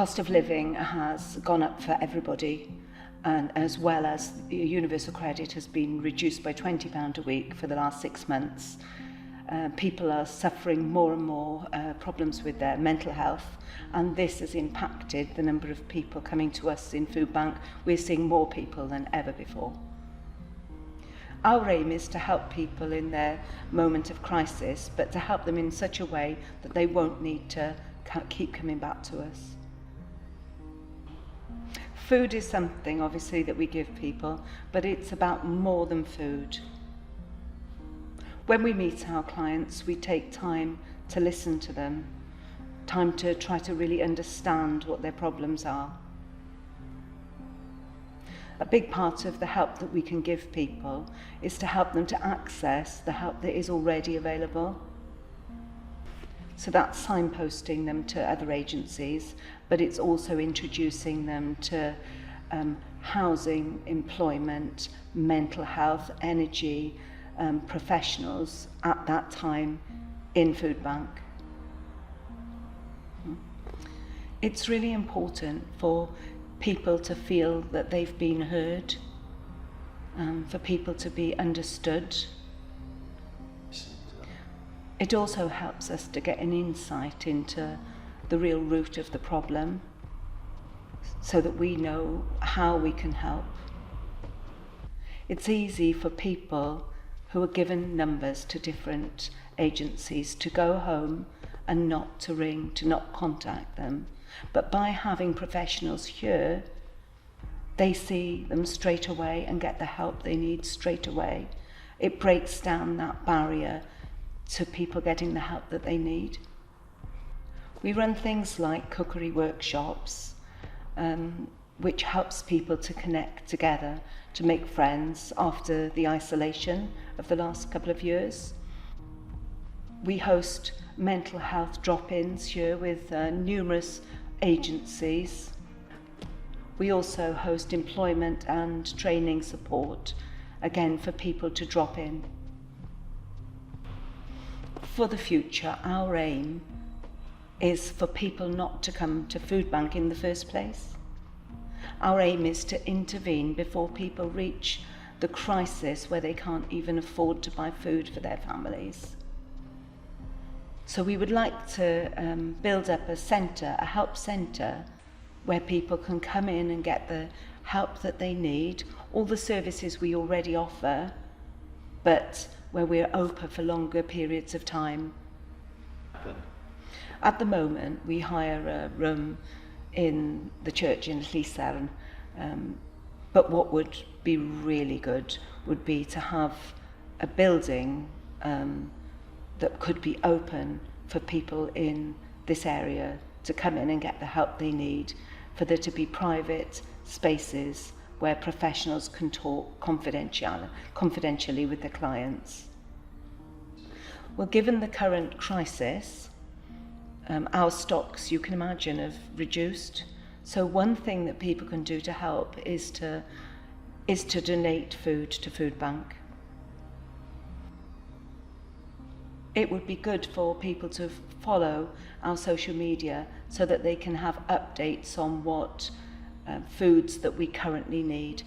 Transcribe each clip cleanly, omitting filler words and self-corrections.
cost of living has gone up for everybody, and as well as universal credit has been reduced by £20 a week for the last 6 months. People are suffering more and more problems with their mental health, and this has impacted the number of people coming to us in Foodbank. We're seeing more people than ever before. Our aim is to help people in their moment of crisis, but to help them in such a way that they won't need to keep coming back to us. Food is something, obviously, that we give people, but it's about more than food. When we meet our clients, we take time to listen to them, time to try to really understand what their problems are. A big part of the help that we can give people is to help them to access the help that is already available. So that's signposting them to other agencies, but it's also introducing them to housing, employment, mental health, energy, professionals at that time in Foodbank. It's really important for people to feel that they've been heard, for people to be understood. It also helps us to get an insight into the real root of the problem, so that we know how we can help. It's easy for people who are given numbers to different agencies to go home and not to ring, to not contact them. But by having professionals here, they see them straight away and get the help they need straight away. It breaks down that barrier to people getting the help that they need. We run things like cookery workshops, which helps people to connect together, to make friends after the isolation of the last couple of years. We host mental health drop-ins here with numerous agencies. We also host employment and training support, again for people to drop in. For the future, our aim is for people not to come to Foodbank in the first place. Our aim is to intervene before people reach the crisis where they can't even afford to buy food for their families. So we would like to build up a centre, a help centre, where people can come in and get the help that they need, all the services we already offer, but where we're open for longer periods of time. At the moment, we hire a room in the church in Llisern, but what would be really good would be to have a building that could be open for people in this area to come in and get the help they need, for there to be private spaces where professionals can talk confidentially with their clients. Well, given the current crisis, our stocks, you can imagine, have reduced. So one thing that people can do to help is to donate food to Foodbank. It would be good for people to follow our social media so that they can have updates on what foods that we currently need.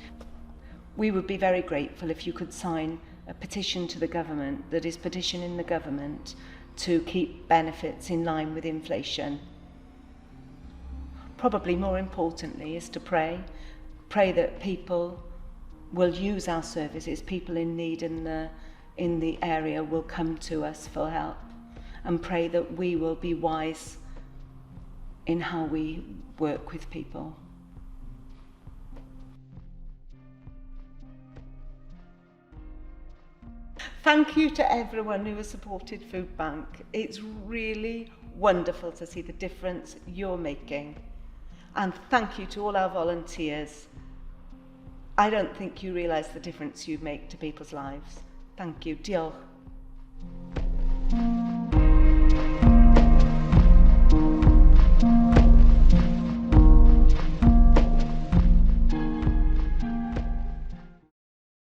We would be very grateful if you could sign a petition to the government that is petitioning the government to keep benefits in line with inflation. Probably more importantly is to pray that people will use our services, people in need in the area will come to us for help, and pray that we will be wise in how we work with people. Thank you to everyone who has supported Foodbank. It's really wonderful to see the difference you're making. And thank you to all our volunteers. I don't think you realise the difference you make to people's lives. Thank you. Diolch.